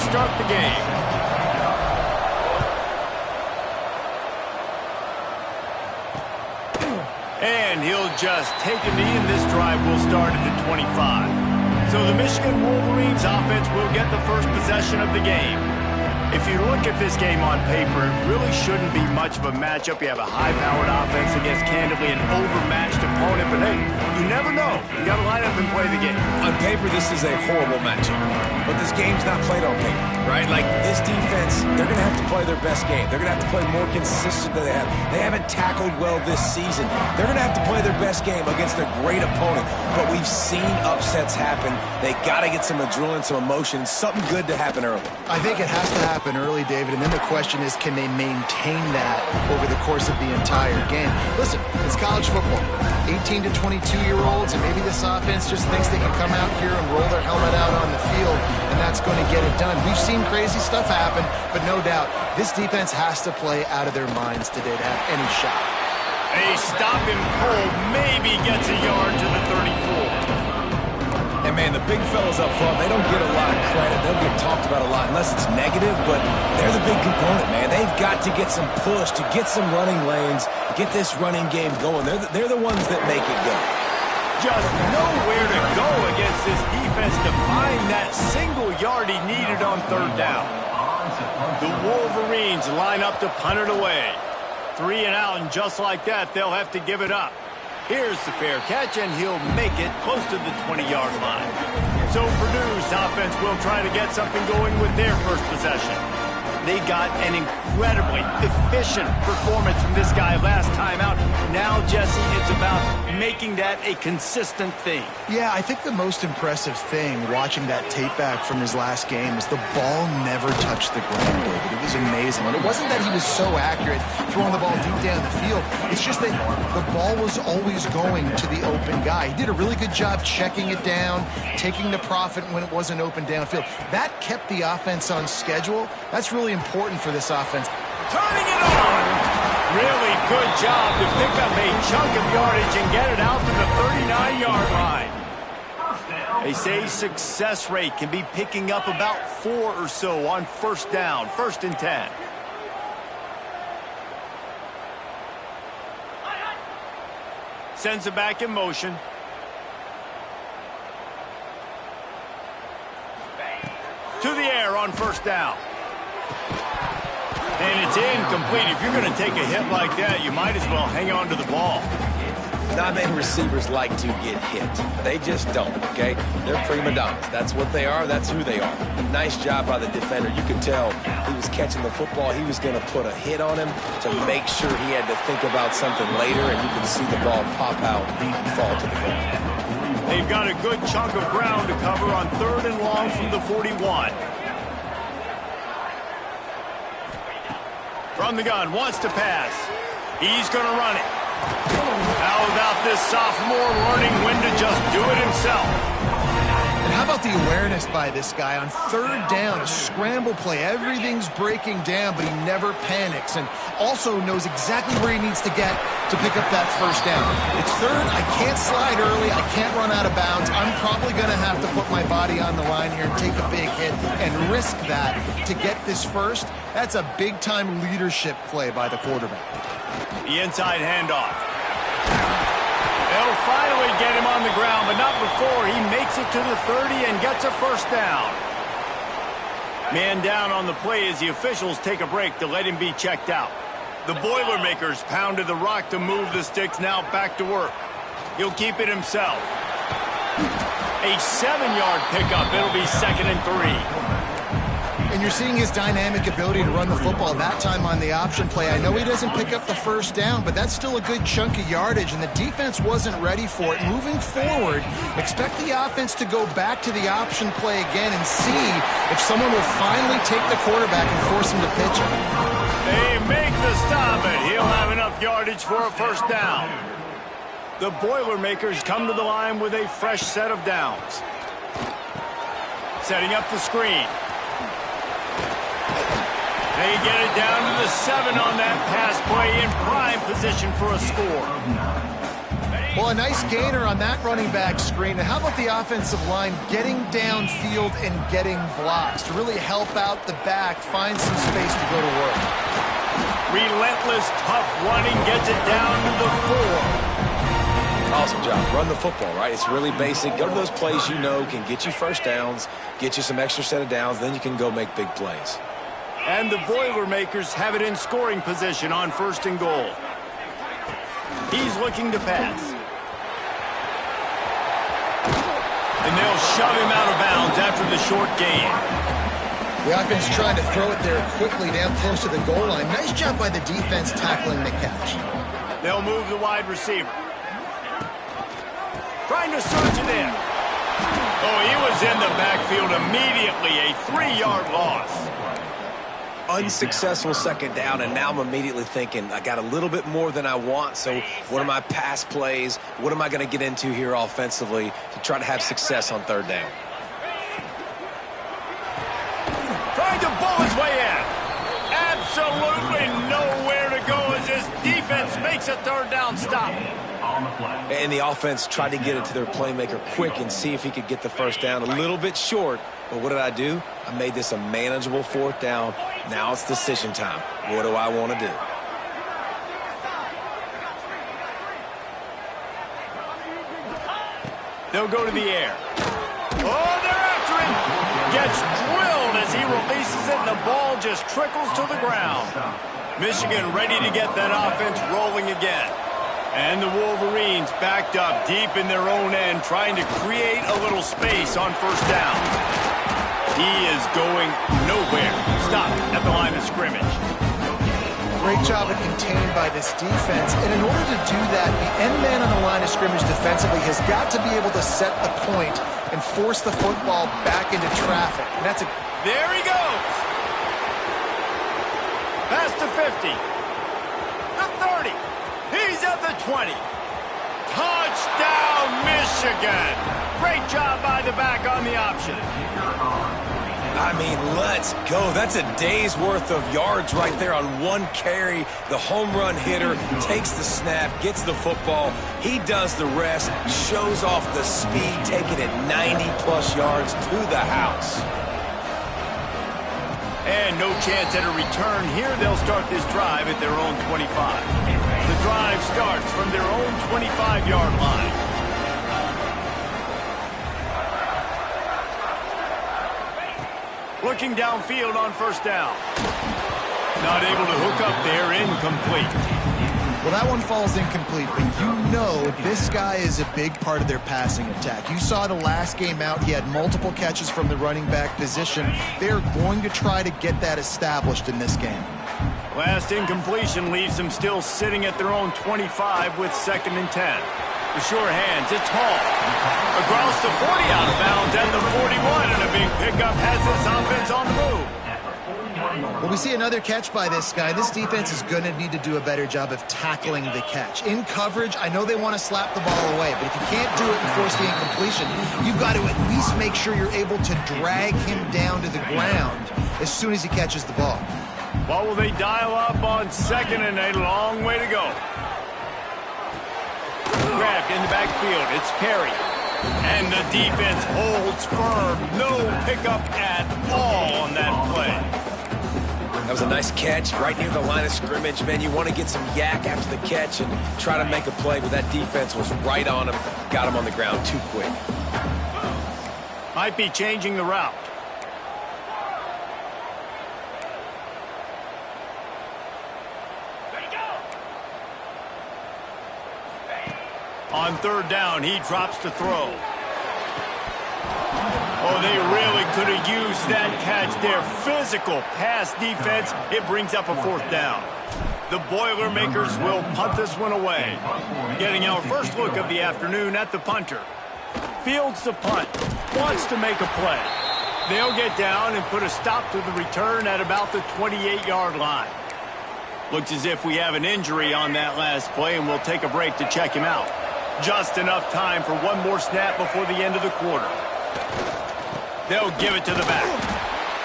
start the game. And he'll just take a knee, and this drive will start at the 25. So the Michigan Wolverines offense will get the first possession of the game. If you look at this game on paper, it really shouldn't be much of a matchup. You have a high-powered offense against, candidly, an overmatched opponent. But, hey, you never know. You got to line up and play the game. On paper, this is a horrible matchup. But this game's not played on paper, right? Like, this defense, they're going to have to play their best game. They're going to have to play more consistent than they have. They haven't tackled well this season. They're going to have to play their best game against a great opponent. But we've seen upsets happen. They got to get some adrenaline, some emotion, something good to happen early. I think it has to happen early, David, and then the question is, can they maintain that over the course of the entire game? Listen, it's college football. 18 to 22-year-olds, and maybe this offense just thinks they can come out here and roll their helmet out on the field, and that's going to get it done. We've seen crazy stuff happen, but no doubt, this defense has to play out of their minds today to have any shot. A stop and pull maybe gets a yard to the 34. And, man, the big fellas up front, they don't get a lot of credit. They'll get talked about a lot unless it's negative, but they're the big component, man. They've got to get some push, to get some running lanes, get this running game going. They're the ones that make it go. Just nowhere to go against this defense to find that single yard he needed on third down. The Wolverines line up to punt it away. 3 and out, and just like that, they'll have to give it up. Here's the fair catch, and he'll make it close to the 20-yard line. So Purdue's offense will try to get something going with their first possession. They got an incredibly efficient performance from this guy last time out. Now, Jesse, it's about making that a consistent thing. Yeah, I think the most impressive thing watching that tape back from his last game is the ball never touched the ground, David. It was amazing. And it wasn't that he was so accurate throwing the ball deep down the field. It's just that the ball was always going to the open guy. He did a really good job checking it down, taking the profit when it wasn't open downfield. That kept the offense on schedule. That's really important for this offense. Turning it on! Really good job to pick up a chunk of yardage and get it out to the 39-yard line. They say success rate can be picking up about 4 or so on first down, 1st and 10. Sends it back in motion. To the air on first down. And it's incomplete. If you're going to take a hit like that, you might as well hang on to the ball. Not many receivers like to get hit. They just don't, okay? They're prima donnas. That's what they are. That's who they are. Nice job by the defender. You could tell he was catching the football. He was going to put a hit on him to make sure he had to think about something later, and you could see the ball pop out and fall to the ground. They've got a good chunk of ground to cover on 3rd and long from the 41. From the gun, wants to pass. He's going to run it. How about this sophomore learning when to just do it himself? And how about the awareness by this guy on 3rd down, a scramble play. Everything's breaking down, but he never panics and also knows exactly where he needs to get to pick up that 1st down. It's 3rd. I can't slide early. I can't run out of bounds. I'm probably going to have to put my body on the line here and take a big hit and risk that to get this 1st. That's a big-time leadership play by the quarterback. The inside handoff. They'll finally get him on the ground, but not before he makes it to the 30 and gets a 1st down. Man down on the play as the officials take a break to let him be checked out. The Boilermakers pounded the rock to move the sticks, now back to work. He'll keep it himself. A 7-yard pickup. It'll be 2nd and 3. And you're seeing his dynamic ability to run the football that time on the option play. I know he doesn't pick up the 1st down, but that's still a good chunk of yardage, and the defense wasn't ready for it. Moving forward, expect the offense to go back to the option play again and see if someone will finally take the quarterback and force him to pitch it. They make the stop, and he'll have enough yardage for a 1st down. The Boilermakers come to the line with a fresh set of downs. Setting up the screen. They get it down to the 7 on that pass play, in prime position for a score. Well, a nice gainer on that running back screen. And how about the offensive line getting downfield and getting blocks to really help out the back, find some space to go to work. Relentless, tough running gets it down to the 4. Awesome job. Run the football, right? It's really basic. Go to those plays you know can get you first downs, get you some extra set of downs, then you can go make big plays. And the Boilermakers have it in scoring position on 1st and goal. He's looking to pass. And they'll shove him out of bounds after the short gain. The offense trying to throw it there quickly down close to the goal line. Nice job by the defense tackling the catch. They'll move the wide receiver. Trying to surge it in. Oh, he was in the backfield immediately. A 3-yard loss. Unsuccessful second down, and now I'm immediately thinking, I got a little bit more than I want, so what are my pass plays? What am I going to get into here offensively to try to have success on 3rd down? Trying to bull his way in. Absolutely nowhere to go as his defense makes a 3rd down stop. And the offense tried to get it to their playmaker quick and see if he could get the first down. A little bit short, but what did I do? I made this a manageable 4th down. Now it's decision time. What do I want to do? They'll go to the air. Oh, they're after him. Gets drilled as he releases it, and the ball just trickles to the ground. Michigan ready to get that offense rolling again. And the Wolverines backed up deep in their own end, trying to create a little space on 1st down. He is going nowhere. Stop at the line of scrimmage. Great job of contained by this defense. And in order to do that, the end man on the line of scrimmage defensively has got to be able to set a point and force the football back into traffic. And that's a... There he goes. Past the 50. The 30. He's at the 20. Touchdown, Michigan. Great job by the back on the option. I mean, let's go. That's a day's worth of yards right there on one carry. The home run hitter takes the snap, gets the football. He does the rest, shows off the speed, taking it 90-plus yards to the house. And no chance at a return here. They'll start this drive at their own 25. The drive starts from their own 25-yard line. Looking downfield on 1st down. Not able to hook up there, incomplete. Well, that one falls incomplete, but you know this guy is a big part of their passing attack. You saw the last game out, he had multiple catches from the running back position. They're going to try to get that established in this game. Last incompletion leaves them still sitting at their own 25 with 2nd and 10. The sure hands, it's Hall. Across the 40 out of bounds at the 41, and a big pickup has this offense on the move. Well, we see another catch by this guy. This defense is going to need to do a better job of tackling the catch. In coverage, I know they want to slap the ball away, but if you can't do it and force the incompletion, you've got to at least make sure you're able to drag him down to the ground as soon as he catches the ball. What will they dial up on 2nd and a long way to go? Grabbed in the backfield. It's Perry. And the defense holds firm. No pickup at all on that play. That was a nice catch right near the line of scrimmage. Man, you want to get some yak after the catch and try to make a play, but that defense was right on him. Got him on the ground too quick. Might be changing the route. On 3rd down, he drops to throw. Oh, they really could have used that catch there. Physical pass defense. It brings up a 4th down. The Boilermakers will punt this one away. Getting our first look of the afternoon at the punter. Fields the punt. Wants to make a play. They'll get down and put a stop to the return at about the 28-yard line. Looks as if we have an injury on that last play, and we'll take a break to check him out. Just enough time for one more snap before the end of the quarter. They'll give it to the back.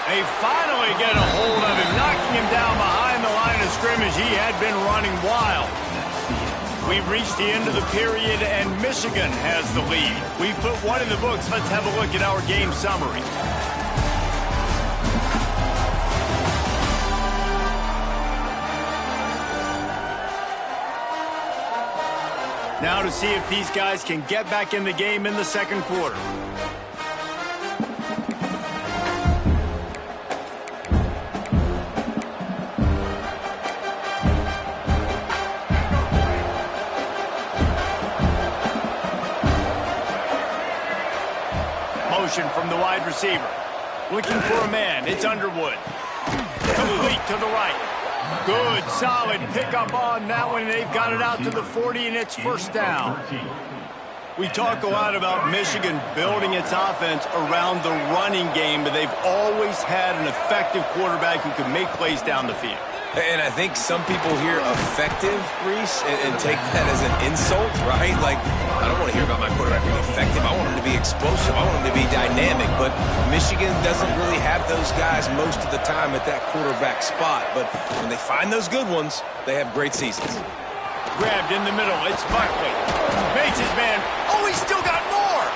They finally get a hold of him, knocking him down behind the line of scrimmage. He had been running wild. We've reached the end of the period, and Michigan has the lead. We've put one in the books. Let's have a look at our game summary. Now to see if these guys can get back in the game in the second quarter. Motion from the wide receiver. Looking for a man. It's Underwood. Complete to the right. Good, solid pickup on that one. They've got it out to the 40, and it's first down. We talk a lot about Michigan building its offense around the running game, but they've always had an effective quarterback who can make plays down the field. And I think some people hear effective, Reese, and take that as an insult, right? Like, I don't want to hear about my quarterback being effective. I want him to be explosive. I want him to be dynamic. But Michigan doesn't really have those guys most of the time at that quarterback spot. But when they find those good ones, they have great seasons. Grabbed in the middle. It's Buckley. Makes his man. Oh, he's still got more.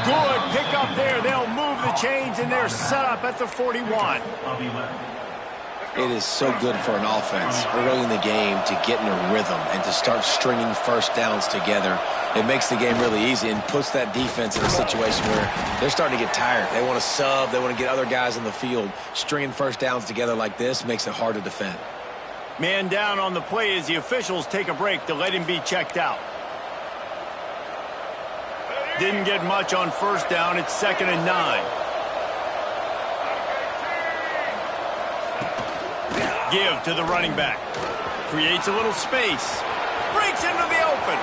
Good pick up there. They'll move the chains, and they're set up at the 41. It is so good for an offense early in the game to get in a rhythm and to start stringing first downs together. It makes the game really easy and puts that defense in a situation where they're starting to get tired. They want to sub. They want to get other guys in the field. Stringing first downs together like this makes it hard to defend. Man down on the play as the officials take a break to let him be checked out. Didn't get much on first down. It's 2nd and 9. Give to the running back. Creates a little space. Breaks into the open.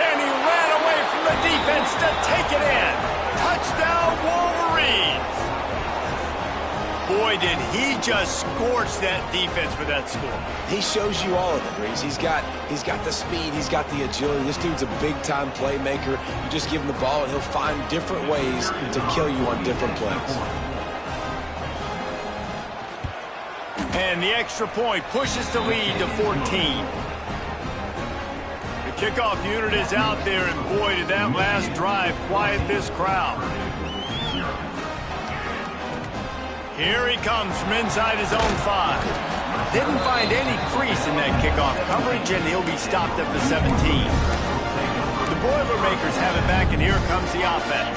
And he ran away from the defense to take it in. Touchdown, Wolverines. Boy, did he just scorch that defense for that score. He shows you all of it, Reese. He's got the speed. He's got the agility. This dude's a big-time playmaker. You just give him the ball, and he'll find different ways to kill you on different plays. And the extra point pushes the lead to 14. The kickoff unit is out there, and boy, did that last drive quiet this crowd. Here he comes from inside his own 5. Didn't find any crease in that kickoff coverage, and he'll be stopped at the 17. The Boilermakers have it back, and here comes the offense.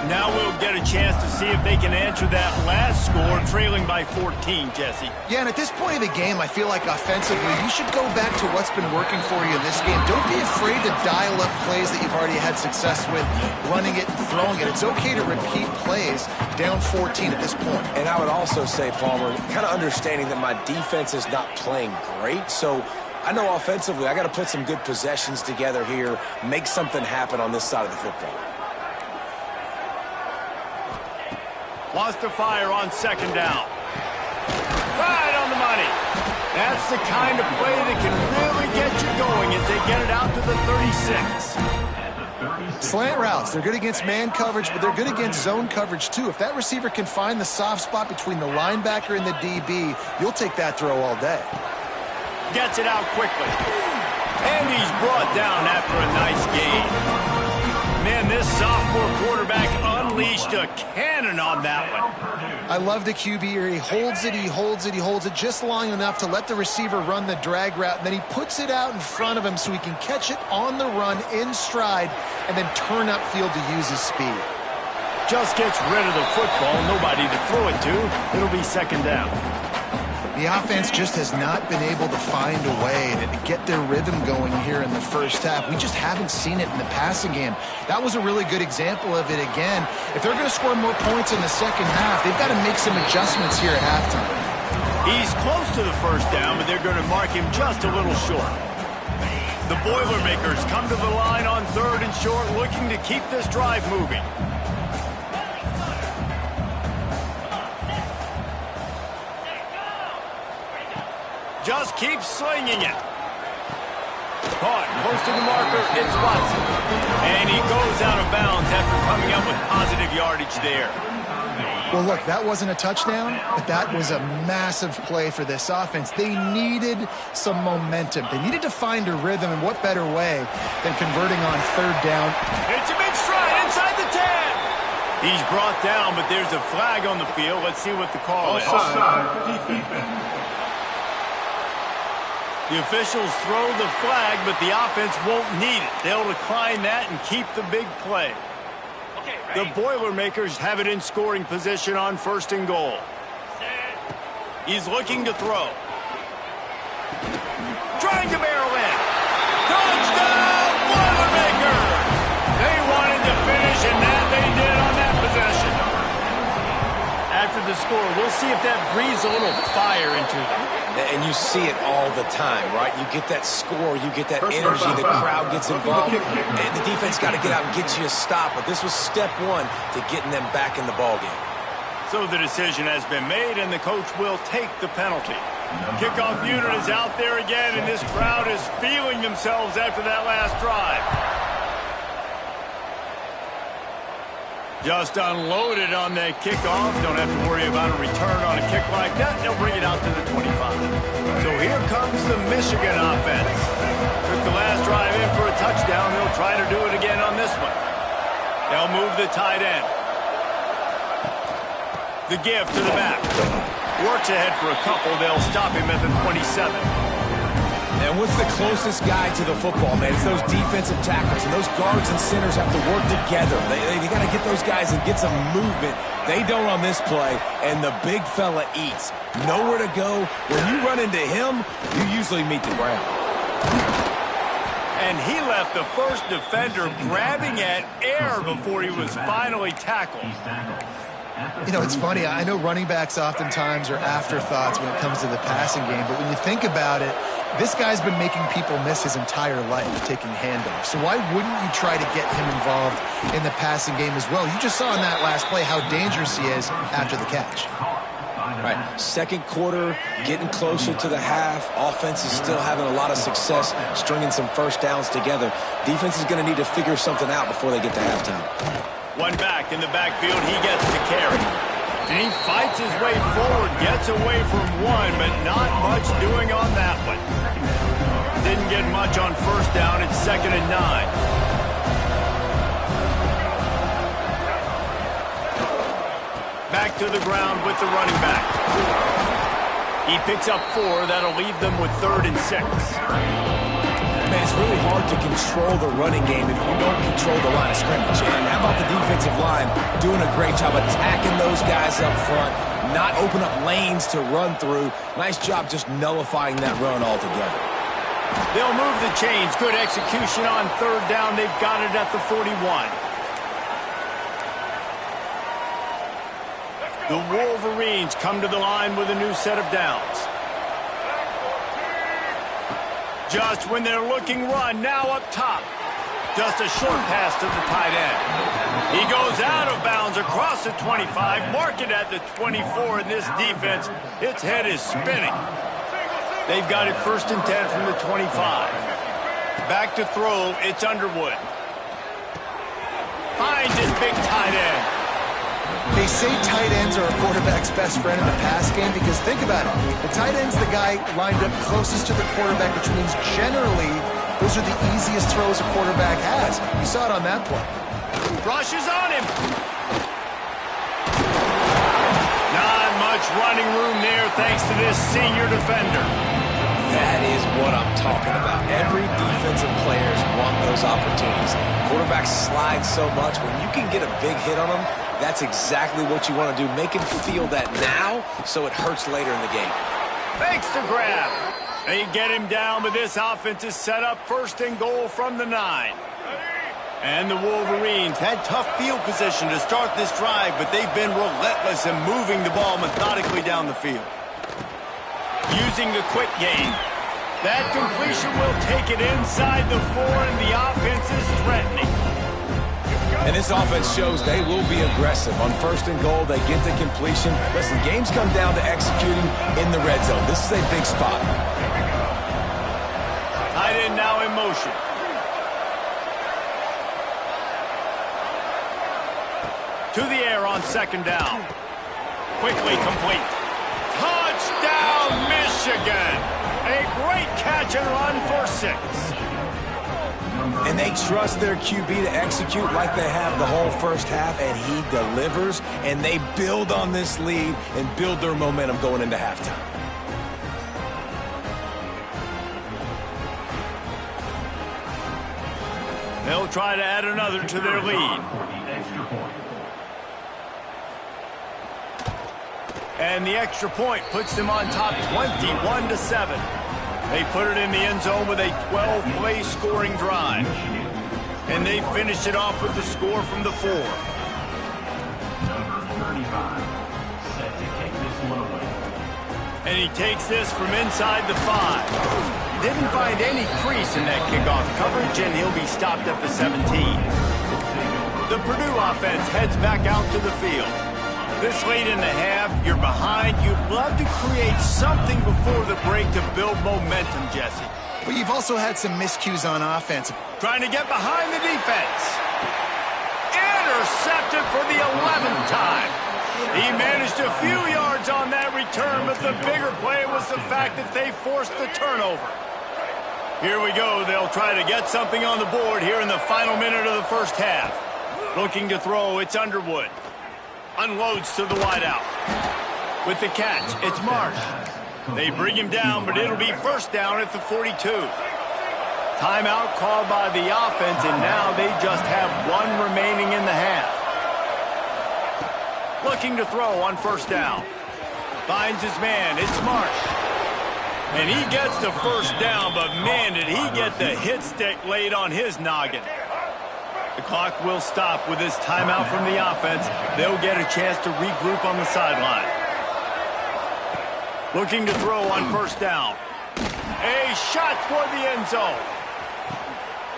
Now we'll get a chance to see if they can answer that last score, trailing by 14, Jesse. Yeah, and at this point of the game, I feel like offensively, you should go back to what's been working for you in this game. Don't be afraid to dial up plays that you've already had success with, running it and throwing it. It's okay to repeat plays down 14 at this point. And I would also say, Palmer, kind of understanding that my defense is not playing great, so I know offensively I got to put some good possessions together here, make something happen on this side of the football. Wants to fire on 2nd down. Right on the money. That's the kind of play that can really get you going as they get it out to the 36. Slant routes, they're good against man coverage, but they're good against zone coverage too. If that receiver can find the soft spot between the linebacker and the DB, you'll take that throw all day. Gets it out quickly. And he's brought down after a nice gain. Man, this sophomore quarterback unleashed a cannon on that one. I love the QB here. He holds it, he holds it, he holds it just long enough to let the receiver run the drag route, and then he puts it out in front of him so he can catch it on the run in stride and then turn upfield to use his speed. Just gets rid of the football, nobody to throw it to. It'll be 2nd down. The offense just has not been able to find a way to get their rhythm going here in the first half. We just haven't seen it in the passing game. That was a really good example of it again. If they're going to score more points in the second half, they've got to make some adjustments here at halftime. He's close to the first down, but they're going to mark him just a little short. The Boilermakers come to the line on 3rd and short, looking to keep this drive moving. Just keep slinging it. Caught close to the marker. It's Watson. And he goes out of bounds after coming up with positive yardage there. Well, look, that wasn't a touchdown, but that was a massive play for this offense. They needed some momentum. They needed to find a rhythm, and what better way than converting on third down. It's a mid-stride inside the 10. He's brought down, but there's a flag on the field. Let's see what the call is. The officials throw the flag, but the offense won't need it. They'll decline that and keep the big play. The Boilermakers have it in scoring position on 1st and goal. He's looking to throw. Trying to barrel in. Touchdown, Boilermakers! They wanted to finish, and that they did on that possession. After the score, we'll see if that breathes a little fire into them. And you see it all the time, right? You get that score, you get that energy, the crowd gets involved, and the defense got to get out and get you a stop. But this was step one to getting them back in the ballgame. So the decision has been made, and the coach will take the penalty. Kickoff unit is out there again, and this crowd is feeling themselves after that last drive. Just unloaded on that kickoff. Don't have to worry about a return on a kick like that. They'll bring it out to the 25. So here comes the Michigan offense. Took the last drive in for a touchdown. They'll try to do it again on this one. They'll move the tight end. The give to the back. Works ahead for a couple. They'll stop him at the 27. And what's the closest guy to the football, man? It's those defensive tackles, and those guards and centers have to work together. They got to get those guys and get some movement. They don't on this play, and the big fella eats. Nowhere to go. When you run into him, you usually meet the ground. And he left the first defender grabbing at air before he was finally tackled. You know, it's funny. I know running backs oftentimes are afterthoughts when it comes to the passing game, but when you think about it, this guy's been making people miss his entire life taking handoffs. So why wouldn't you try to get him involved in the passing game as well? You just saw in that last play how dangerous he is after the catch. Right, second quarter, getting closer to the half. Offense is still having a lot of success stringing some first downs together. Defense is going to need to figure something out before they get to halftime. One back in the backfield, he gets the carry. And he fights his way forward, gets away from one, but not much doing on that one. Didn't get much on first down. It's 2nd and 9. Back to the ground with the running back. He picks up 4. That'll leave them with 3rd and 6. Man, it's really hard to control the running game if you don't control the line of scrimmage. And how about the defensive line doing a great job attacking those guys up front, not open up lanes to run through. Nice job just nullifying that run altogether. They'll move the chains. Good execution on 3rd down. They've got it at the 41. The Wolverines come to the line with a new set of downs. Just when they're looking run, now up top. Just a short pass to the tight end. He goes out of bounds across the 25, mark it at the 24, and this defense, its head is spinning. They've got it 1st and 10 from the 25. Back to throw, it's Underwood. Finds his big tight end. They say tight ends are a quarterback's best friend in the pass game because think about it. The tight end's the guy lined up closest to the quarterback, which means generally those are the easiest throws a quarterback has. You saw it on that play. Rushes on him. Not much running room there thanks to this senior defender. That is what I'm talking about. Every defensive players want those opportunities. Quarterbacks slide so much. When you can get a big hit on them, that's exactly what you want to do. Make him feel that now so it hurts later in the game. Fakes the grab. They get him down, but this offense is set up 1st and goal from the 9. And the Wolverines had tough field position to start this drive, but they've been relentless in moving the ball methodically down the field. Using the quick game. That completion will take it inside the 4, and the offense is threatening. And this offense shows they will be aggressive. On 1st and goal, they get the completion. Listen, games come down to executing in the red zone. This is a big spot. Tight end now in motion. To the air on 2nd down. Quickly complete. Touchdown, Michigan! A great catch and run for 6. And they trust their QB to execute like they have the whole first half, and he delivers, and they build on this lead and build their momentum going into halftime. They'll try to add another to their lead. And the extra point puts them on top 21-7. They put it in the end zone with a 12-play scoring drive. And they finish it off with the score from the 4. And he takes this from inside the 5. Didn't find any crease in that kickoff coverage, and he'll be stopped at the 17. The Purdue offense heads back out to the field. This late in the half, you're behind. You'd love to create something before the break to build momentum, Jesse. But you've also had some miscues on offense. Trying to get behind the defense. Intercepted for the 11th time. He managed a few yards on that return, but the bigger play was the fact that they forced the turnover. Here we go. They'll try to get something on the board here in the final minute of the first half. Looking to throw, it's Underwood. Unloads to the wideout. With the catch, it's Marsh. They bring him down, but it'll be first down at the 42. Timeout called by the offense, and now they just have 1 remaining in the half. Looking to throw on first down. Finds his man, it's Marsh. And he gets the first down, but man, did he get the hit stick laid on his noggin. The clock will stop with this timeout from the offense. They'll get a chance to regroup on the sideline. Looking to throw on first down. A shot toward the end zone.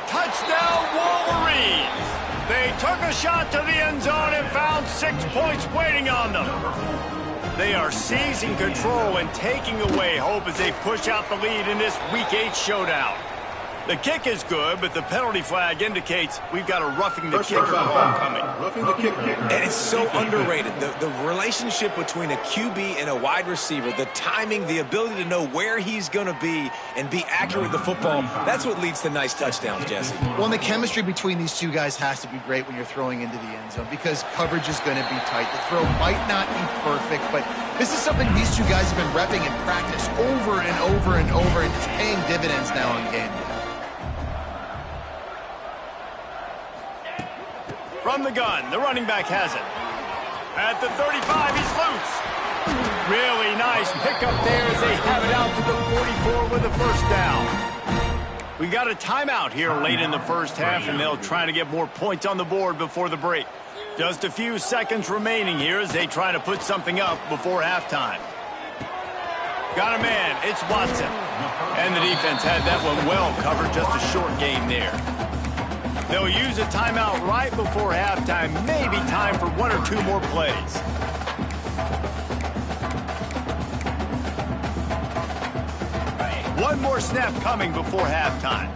Touchdown, Wolverines! They took a shot to the end zone and found 6 points waiting on them. They are seizing control and taking away hope as they push out the lead in this Week 8 showdown. The kick is good, but the penalty flag indicates we've got a roughing the kicker call coming. And it's so underrated. The relationship between a QB and a wide receiver, the timing, the ability to know where he's going to be and be accurate with the football, that's what leads to nice touchdowns, Jesse. Well, and the chemistry between these two guys has to be great when you're throwing into the end zone because coverage is going to be tight. The throw might not be perfect, but this is something these two guys have been repping in practice over and over and over, and it's paying dividends now in game day. From the gun, the running back has it. At the 35, he's loose. Really nice pickup there as they have it out to the 44 with the first down. We got a timeout here late in the first half, and they'll try to get more points on the board before the break. Just a few seconds remaining here as they try to put something up before halftime. Got a man, it's Watson. And the defense had that one well covered, just a short game there. They'll use a timeout right before halftime. Maybe time for 1 or 2 more plays. One more snap coming before halftime.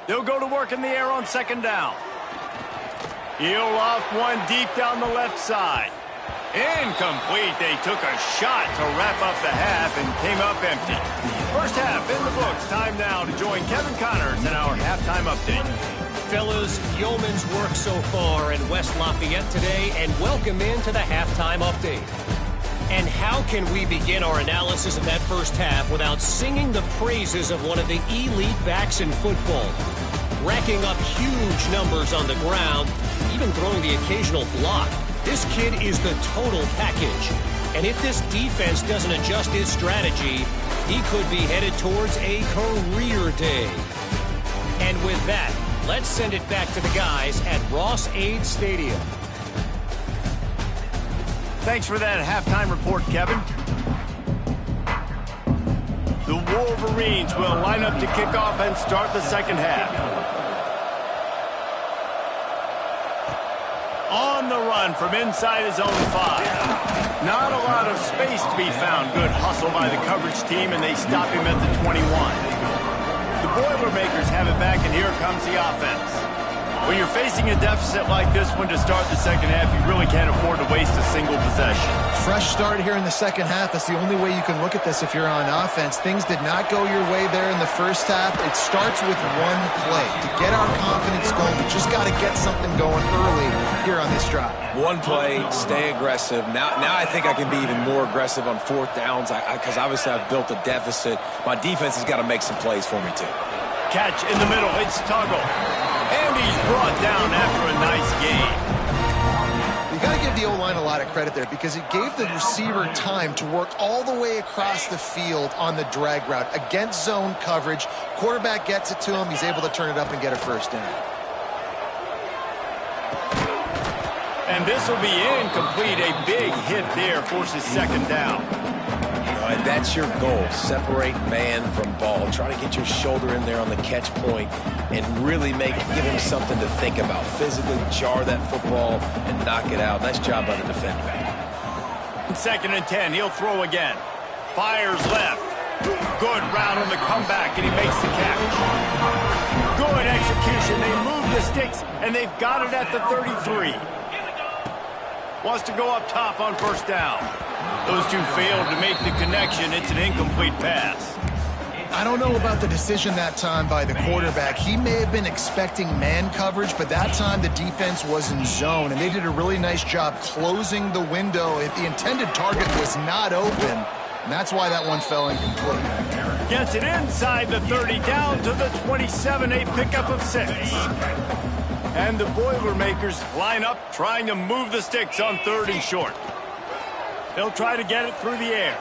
They'll go to work in the air on second down. He'll off one deep down the left side. Incomplete. They took a shot to wrap up the half and came up empty. First half in the books. Time now to join Kevin Connors in our halftime update. Fellas, yeoman's work so far in West Lafayette today, and welcome into the halftime update. And how can we begin our analysis of that first half without singing the praises of one of the elite backs in football? Racking up huge numbers on the ground, even throwing the occasional block. This kid is the total package. And if this defense doesn't adjust his strategy, he could be headed towards a career day. And with that, let's send it back to the guys at Ross-Ade Stadium. Thanks for that halftime report, Kevin. The Wolverines will line up to kick off and start the second half. On the run from inside his own 5. Not a lot of space to be found. Good hustle by the coverage team, and they stop him at the 21. The Boilermakers have it back, and here comes the offense. When you're facing a deficit like this one to start the second half, you really can't afford to waste a single possession. Fresh start here in the second half. That's the only way you can look at this if you're on offense. Things did not go your way there in the first half. It starts with one play. To get our confidence going, we just got to get something going early here on this drive. One play, stay aggressive. Now I think I can be even more aggressive on fourth downs because obviously I've built a deficit. My defense has got to make some plays for me too. Catch in the middle. It's Tuggle. And he's brought down after a nice game. You got to give the O-line a lot of credit there because it gave the receiver time to work all the way across the field on the drag route against zone coverage. Quarterback gets it to him. He's able to turn it up and get a first down. And this will be incomplete. A big hit there forces second down. And that's your goal. Separate man from ball. Try to get your shoulder in there on the catch point and really give him something to think about. Physically jar that football and knock it out. Nice job by the defender. 2nd and 10. He'll throw again. Fires left. Good route on the comeback, and he makes the catch. Good execution. They move the sticks, and they've got it at the 33. Wants to go up top on first down. Those two failed to make the connection. It's an incomplete pass. I don't know about the decision that time by the quarterback. He may have been expecting man coverage, but that time the defense was in zone, and they did a really nice job closing the window if the intended target was not open, and that's why that one fell incomplete. Gets it inside the 30, down to the 27, a pickup of 6. And the Boilermakers line up, trying to move the sticks on 3rd and short. They'll try to get it through the air.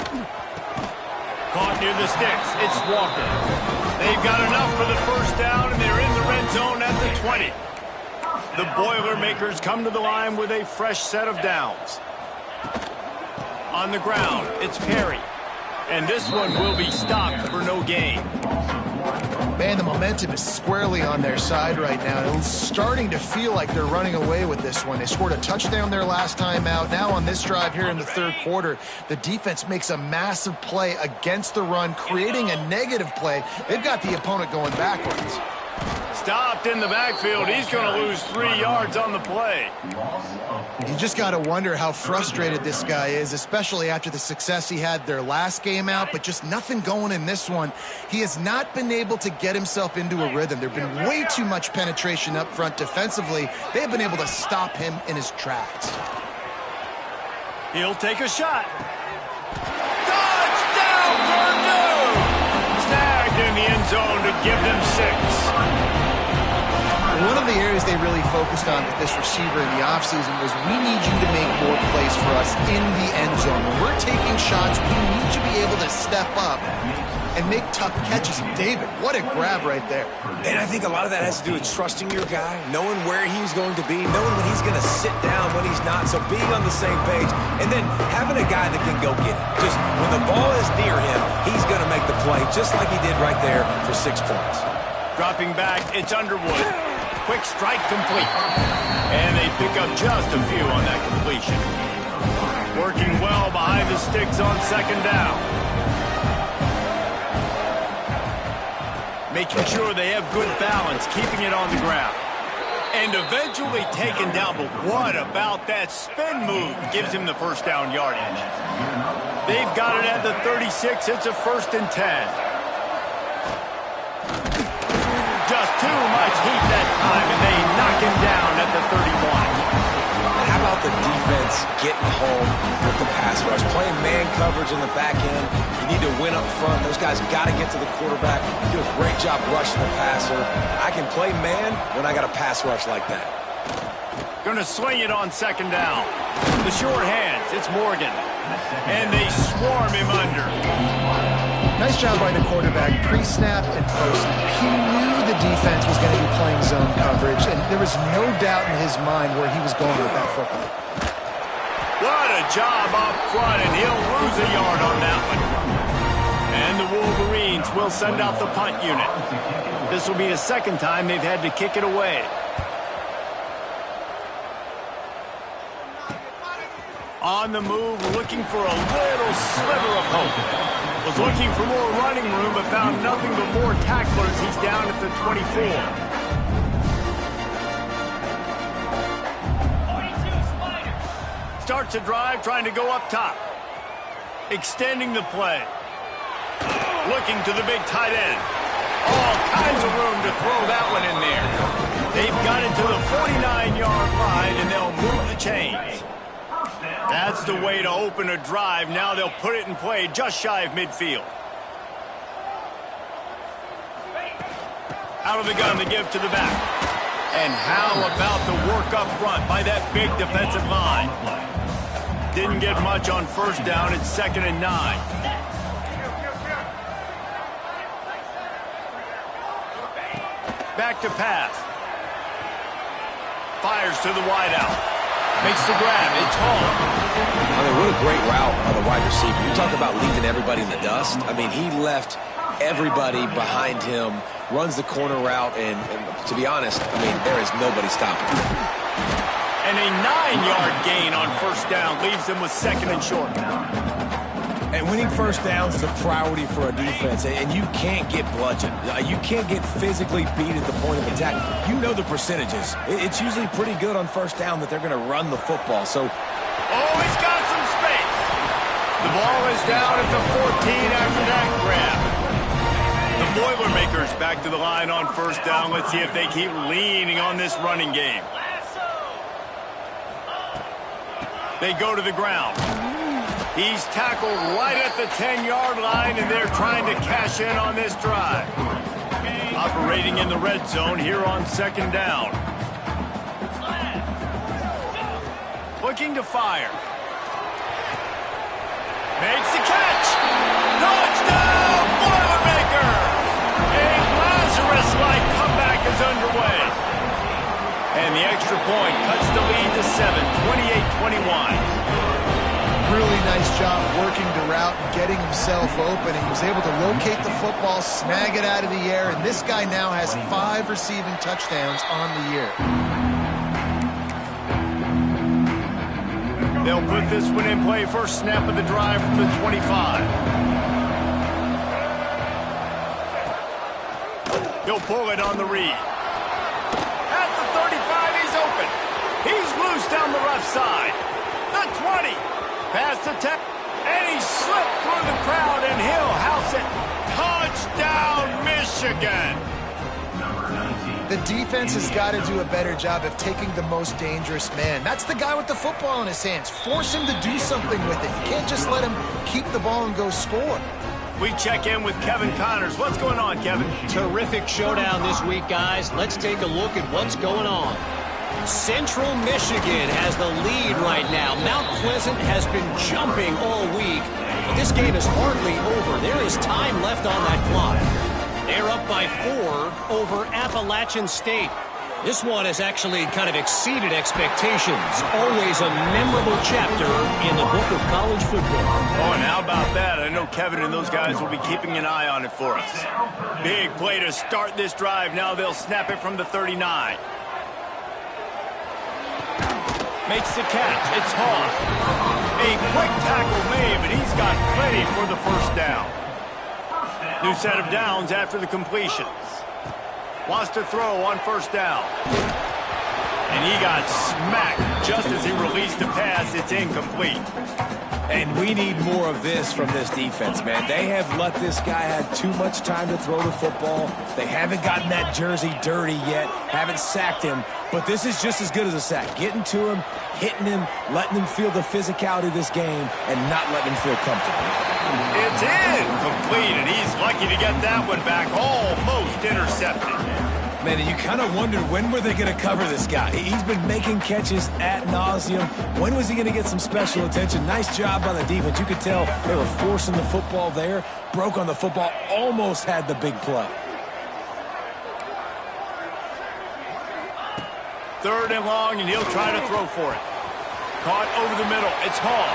Caught near the sticks. It's Walker. They've got enough for the first down, and they're in the red zone at the 20. The Boilermakers come to the line with a fresh set of downs. On the ground, it's Perry. And this one will be stopped for no gain. Man, the momentum is squarely on their side right now. It's starting to feel like they're running away with this one. They scored a touchdown their last time out. Now on this drive here in the 3rd quarter, the defense makes a massive play against the run, creating a negative play. They've got the opponent going backwards. Stopped in the backfield. He's going to lose 3 yards on the play. You just got to wonder how frustrated this guy is, especially after the success he had their last game out, but just nothing going in this one. He has not been able to get himself into a rhythm. There have been way too much penetration up front defensively. They have been able to stop him in his tracks. He'll take a shot. Touchdown, Purdue! Snagged in the end zone to give them 6. One of the areas they really focused on with this receiver in the offseason was we need you to make more plays for us in the end zone. When we're taking shots, we need you to be able to step up and make tough catches. David, what a grab right there. And I think a lot of that has to do with trusting your guy, knowing where he's going to be, knowing when he's going to sit down, when he's not, so being on the same page, and then having a guy that can go get it. Just when the ball is near him, he's going to make the play, just like he did right there for 6 points. Dropping back, it's Underwood. Quick strike complete. And they pick up just a few on that completion. Working well behind the sticks on 2nd down. Making sure they have good balance, keeping it on the ground. And eventually taken down, but what about that spin move? Gives him the first down yardage. They've got it at the 36. It's a 1st and 10. Just too much heat that time, and they knock him down at the 31. How about the defense getting home with the pass rush? Playing man coverage in the back end. You need to win up front. Those guys got to get to the quarterback. Do a great job rushing the passer. I can play man when I got a pass rush like that. Going to swing it on 2nd down. The short hands, it's Morgan. And they swarm him under. Nice job by the quarterback, pre-snap and post-snap. He knew the defense was going to be playing zone coverage, and there was no doubt in his mind where he was going with that football. What a job up front, and he'll lose a yard on that one. And the Wolverines will send out the punt unit. This will be the 2nd time they've had to kick it away. On the move, looking for a little sliver of hope. Was looking for more running room, but found nothing but more tacklers. He's down at the 24. Starts a drive, trying to go up top. Extending the play. Looking to the big tight end. All kinds of room to throw that one in there. They've got it to the 49-yard line, and they'll move the chains. That's the way to open a drive. Now they'll put it in play just shy of midfield. Out of the gun to give to the back. And how about the work up front by that big defensive line? Didn't get much on first down. It's 2nd and 9. Back to pass. Fires to the wideout. Makes the grab. It's home. I mean, what a great route by the wide receiver. You talk about leaving everybody in the dust. I mean, he left everybody behind him, runs the corner route, and to be honest, I mean, there is nobody stopping him. And a 9-yard gain on first down leaves them with 2nd and short. And winning first downs is a priority for a defense, and you can't get bludgeoned. You can't get physically beat at the point of attack. You know the percentages. It's usually pretty good on first down that they're going to run the football. So, oh, he's got some space. The ball is down at the 14 after that grab. The Boilermakers back to the line on first down. Let's see if they keep leaning on this running game. They go to the ground. He's tackled right at the 10-yard line, and they're trying to cash in on this drive. Operating in the red zone here on 2nd down. Looking to fire. Makes the catch. Touchdown, Boilermaker! A Lazarus-like comeback is underway. And the extra point cuts the lead to 7, 28-21. Really nice job working the route and getting himself open. And he was able to locate the football, snag it out of the air, and this guy now has 5 receiving touchdowns on the year. They'll put this one in play. First snap of the drive from the 25. He'll pull it on the read. At the 35, he's open. He's loose down the left side. The 20. Past the 10, and he slipped through the crowd, and he'll house it. Touchdown, Michigan! The defense has got to do a better job of taking the most dangerous man. That's the guy with the football in his hands. Force him to do something with it. You can't just let him keep the ball and go score. We check in with Kevin Connors. What's going on, Kevin? Terrific showdown this week, guys. Let's take a look at what's going on. Central Michigan has the lead right now. Mount Pleasant has been jumping all week, but this game is hardly over. There is time left on that clock. They're up by 4 over Appalachian State. This one has actually kind of exceeded expectations. Always a memorable chapter in the book of college football. Oh, and how about that? I know Kevin and those guys will be keeping an eye on it for us. Big play to start this drive. Now they'll snap it from the 39. Makes the catch. It's Hall. A quick tackle made, but he's got plenty for the first down. New set of downs after the completion. Wants to throw on first down. And he got smacked just as he released the pass. It's incomplete. And we need more of this from this defense, man. They have let this guy have too much time to throw the football. They haven't gotten that jersey dirty yet, haven't sacked him. But this is just as good as a sack. Getting to him, hitting him, letting him feel the physicality of this game, and not letting him feel comfortable. It's incomplete, and he's lucky to get that one back. Almost intercepted. Man, and you kind of wondered, when were they going to cover this guy? He's been making catches ad nauseum. When was he going to get some special attention? Nice job by the defense. You could tell they were forcing the football there. Broke on the football, almost had the big play. 3rd and long, and he'll try to throw for it. Caught over the middle. It's Hall.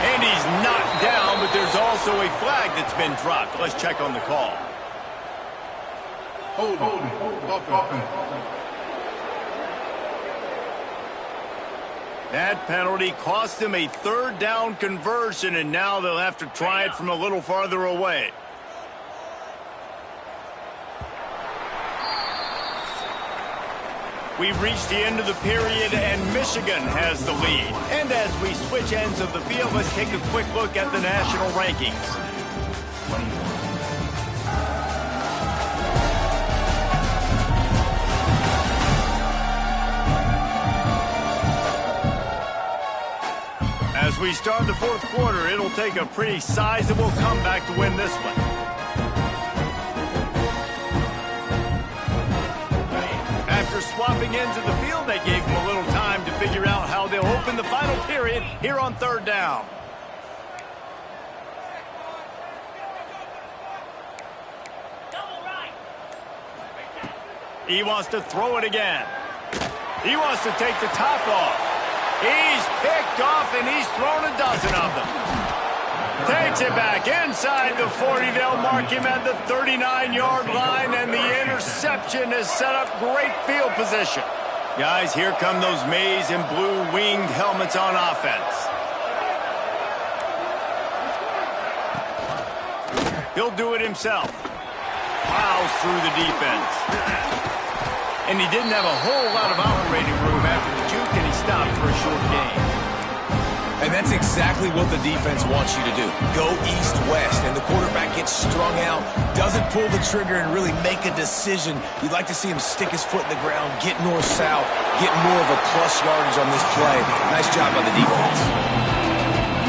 And he's knocked down, but there's also a flag that's been dropped. Let's check on the call. Hold it. That penalty cost them a third down conversion, and now they'll have to try it from a little farther away. We've reached the end of the period, and Michigan has the lead. And as we switch ends of the field, let's take a quick look at the national rankings. As we start the fourth quarter, it'll take a pretty sizable comeback to win this one. After swapping ends of the field, they gave them a little time to figure out how they'll open the final period here on third down. He wants to throw it again. He wants to take the top off. He's picked off, and he's thrown a dozen of them. Takes it back inside the 40. They'll mark him at the 39-yard line, and the interception has set up great field position. Guys, here come those maize and blue winged helmets on offense. He'll do it himself. Plows through the defense. And he didn't have a whole lot of operating room after the juke, and he stopped for a short gain. And that's exactly what the defense wants you to do. Go east-west, and the quarterback gets strung out, doesn't pull the trigger and really make a decision. You'd like to see him stick his foot in the ground, get north-south, get more of a plus yardage on this play. Nice job by the defense.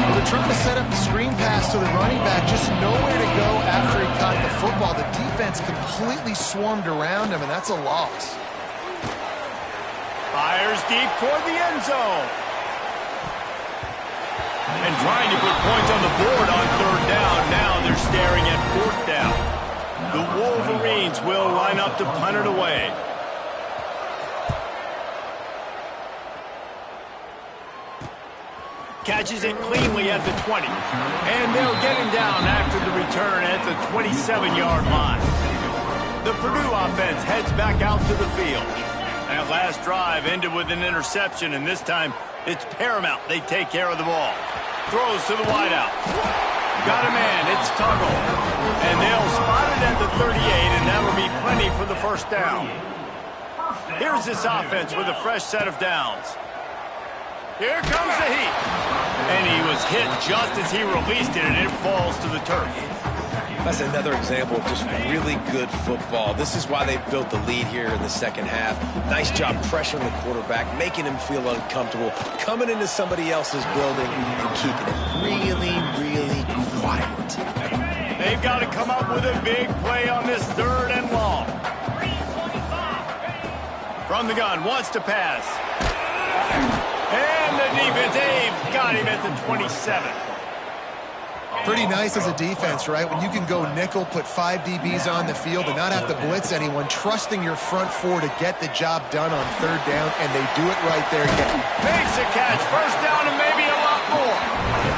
Well, they're trying to set up the screen pass to the running back, just nowhere to go after he caught the football. The defense completely swarmed around him, and that's a loss. Fires deep toward the end zone. And trying to put points on the board on third down. Now they're staring at fourth down. The Wolverines will line up to punt it away. Catches it cleanly at the 20. And they'll get him down after the return at the 27-yard line. The Purdue offense heads back out to the field. That last drive ended with an interception, and this time it's paramount they take care of the ball. Throws to the wideout. Got a man, it's Tuggle. And they'll spot it at the 38, and that'll be plenty for the first down. Here's this offense with a fresh set of downs. Here comes the heat. And he was hit just as he released it, and it falls to the turf. That's another example of just really good football. This is why they built the lead here in the second half. Nice job pressuring the quarterback, making him feel uncomfortable, coming into somebody else's building and keeping it really, really quiet. They've got to come up with a big play on this third and long. From the gun, wants to pass. And the defense, they've got him at the 27. Pretty nice as a defense, right? When you can go nickel, put 5 DBs on the field and not have to blitz anyone, trusting your front four to get the job done on third down, and they do it right there again. Makes a catch, first down and maybe a lot more.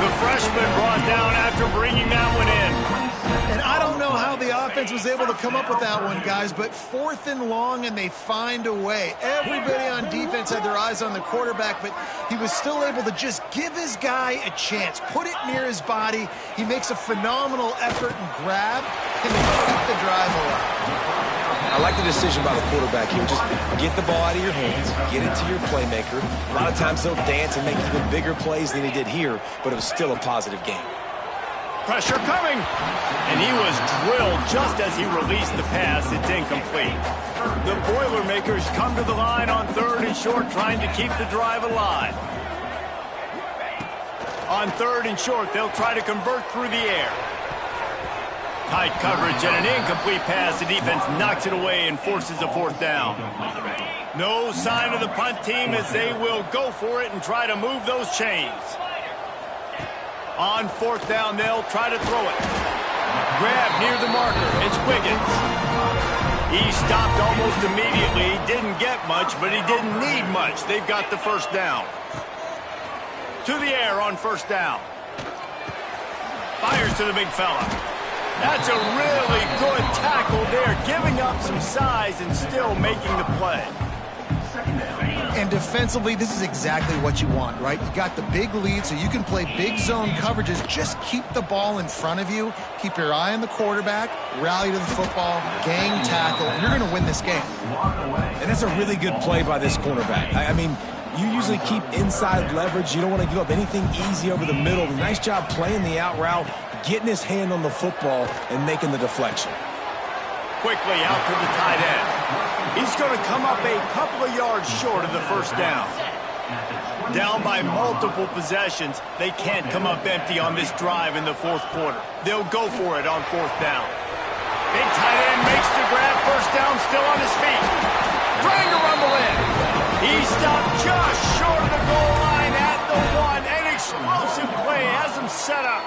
The freshman brought down after bringing that one in. And I don't know how the offense was able to come up with that one, guys, but 4th and long, and they find a way. Everybody on defense had their eyes on the quarterback, but he was still able to just give his guy a chance, put it near his body. He makes a phenomenal effort and grab, and they keep the drive alive. I like the decision by the quarterback here. Just get the ball out of your hands, get it to your playmaker. A lot of times they'll dance and make even bigger plays than he did here, but it was still a positive game. Pressure coming, and he was drilled just as he released the pass. It's incomplete. The Boilermakers come to the line on third and short, trying to keep the drive alive. On third and short, they'll try to convert through the air. Tight coverage and an incomplete pass. The defense knocks it away and forces a fourth down. No sign of the punt team as they will go for it and try to move those chains. On fourth down, they'll try to throw it. Grab near the marker. It's Wiggins. He stopped almost immediately. Didn't get much, but he didn't need much. They've got the first down. To the air on first down. Fires to the big fella. That's a really good tackle there, giving up some size and still making the play. And defensively, this is exactly what you want, right? You got the big lead, so you can play big zone coverages. Just keep the ball in front of you. Keep your eye on the quarterback. Rally to the football. Gang tackle. You're going to win this game. And that's a really good play by this cornerback. I mean, you usually keep inside leverage. You don't want to give up anything easy over the middle. Nice job playing the out route, getting his hand on the football, and making the deflection. Quickly out to the tight end. He's going to come up a couple of yards short of the first down. Down by multiple possessions, they can't come up empty on this drive in the fourth quarter. They'll go for it on fourth down. Big tight end makes the grab. First down, still on his feet. Trying to rumble in. He stopped just short of the goal line at the one. An explosive play has him set up.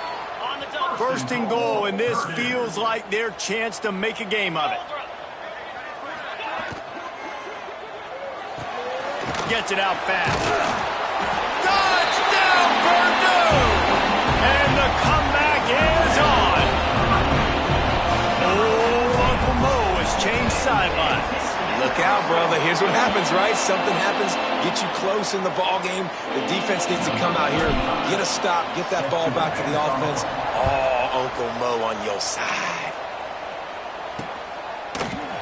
First and goal, and this feels like their chance to make a game of it. Gets it out fast. Touchdown, Purdue! And the comeback is on. Oh, Uncle Mo has changed sidelines. Look out, brother. Here's what happens, right? Something happens, get you close in the ball game. The defense needs to come out here, get a stop, get that ball back to the offense. Oh, Uncle Mo on your side.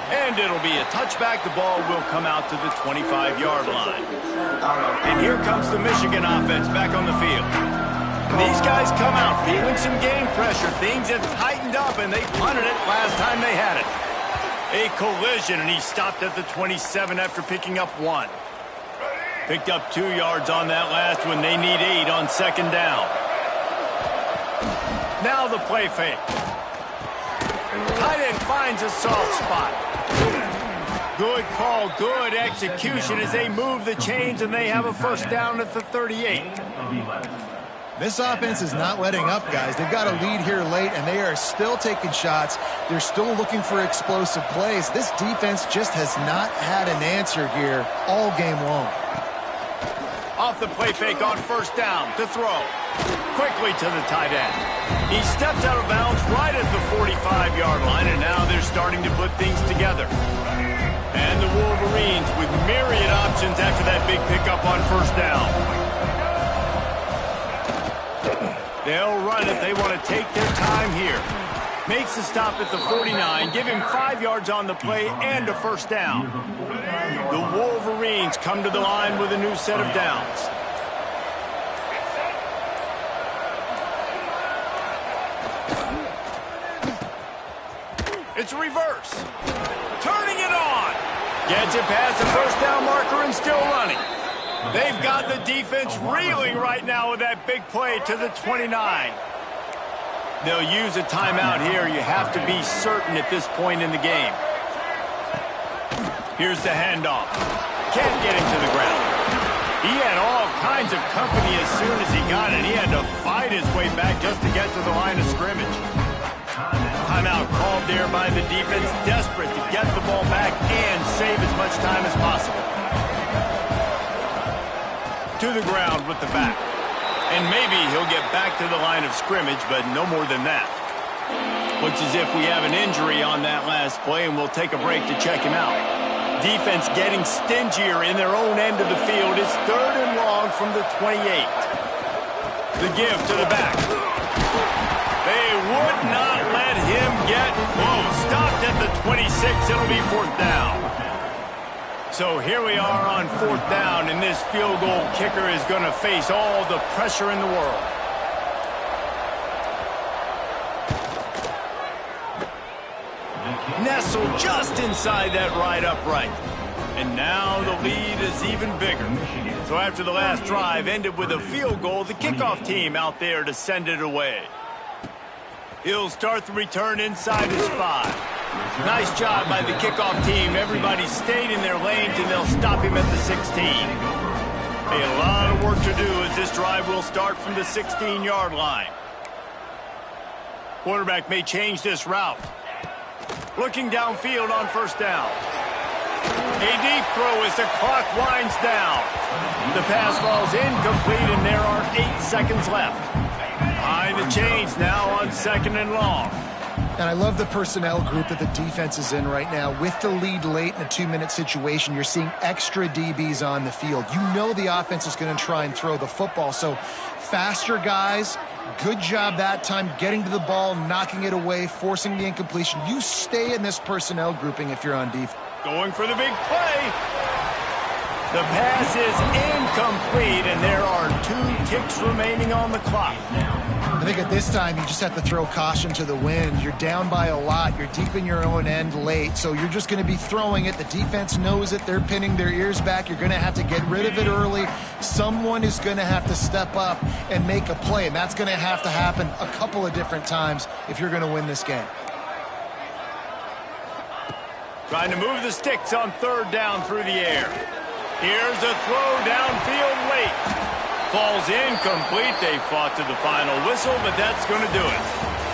And it'll be a touchback. The ball will come out to the 25-yard line. And here comes the Michigan offense back on the field. And these guys come out feeling some game pressure. Things have tightened up, and they punted it last time they had it. A collision, and he stopped at the 27 after picking up 1. Picked up 2 yards on that last one. They need 8 on second down. Now the play fake. Tight end finds a soft spot. Good call, good execution as they move the chains, and they have a first down at the 38. This offense is not letting up, guys. They've got a lead here late, and they are still taking shots. They're still looking for explosive plays. This defense just has not had an answer here all game long. Off the play fake on first down to throw. Quickly to the tight end. He steps out of bounds right at the 45-yard line, and now they're starting to put things together. And the Wolverines with myriad options after that big pickup on first down. They'll run it. They want to take their time here. Makes the stop at the 49. Give him 5 yards on the play and a first down. The Wolverines come to the line with a new set of downs. It's reverse. Turning it on. Gets it past the first down marker and still running. They've got the defense reeling right now with that big play to the 29. They'll use a timeout here. You have to be certain at this point in the game. Here's the handoff. Can't get him to the ground. He had all kinds of company as soon as he got it. He had to fight his way back just to get to the line of scrimmage. Timeout called there by the defense, desperate to get the ball back and save as much time as possible. To the ground with the back. And maybe he'll get back to the line of scrimmage, but no more than that. Looks as if we have an injury on that last play, and we'll take a break to check him out. Defense getting stingier in their own end of the field. It's 3rd and long from the 28. The give to the back. They would not let him get close. Stopped at the 26. It'll be 4th down. So here we are on 4th down, and this field goal kicker is going to face all the pressure in the world. Nestled just inside that right upright. And now the lead is even bigger. So after the last drive ended with a field goal, the kickoff team out there to send it away. He'll start the return inside his 5. Nice job by the kickoff team. Everybody stayed in their lanes, and they'll stop him at the 16. A lot of work to do as this drive will start from the 16-yard line. Quarterback may change this route. Looking downfield on first down. A deep throw as the clock winds down. The pass falls incomplete, and there are 8 seconds left. Behind the chains now on 2nd and long. And I love the personnel group that the defense is in right now. With the lead late in a 2-minute situation, you're seeing extra DBs on the field. You know the offense is going to try and throw the football. So faster guys, good job that time getting to the ball, knocking it away, forcing the incompletion. You stay in this personnel grouping if you're on defense. Going for the big play. The pass is incomplete, and there are 2 ticks remaining on the clock. I think at this time, you just have to throw caution to the wind. You're down by a lot. You're deep in your own end late, so you're just going to be throwing it. The defense knows it. They're pinning their ears back. You're going to have to get rid of it early. Someone is going to have to step up and make a play, and that's going to have to happen a couple of different times if you're going to win this game. Trying to move the sticks on 3rd down through the air. Here's a throw downfield late. Falls incomplete. They fought to the final whistle, but that's going to do it.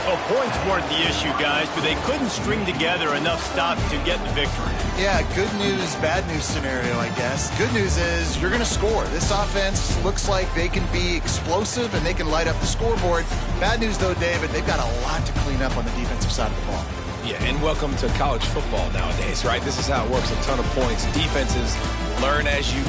Well, points weren't the issue, guys, but they couldn't string together enough stops to get the victory. Yeah, good news, bad news scenario, I guess. Good news is you're going to score. This offense looks like they can be explosive and they can light up the scoreboard. Bad news, though, David, they've got a lot to clean up on the defensive side of the ball. Yeah, and welcome to college football nowadays, right? This is how it works. A ton of points. Defenses learn as you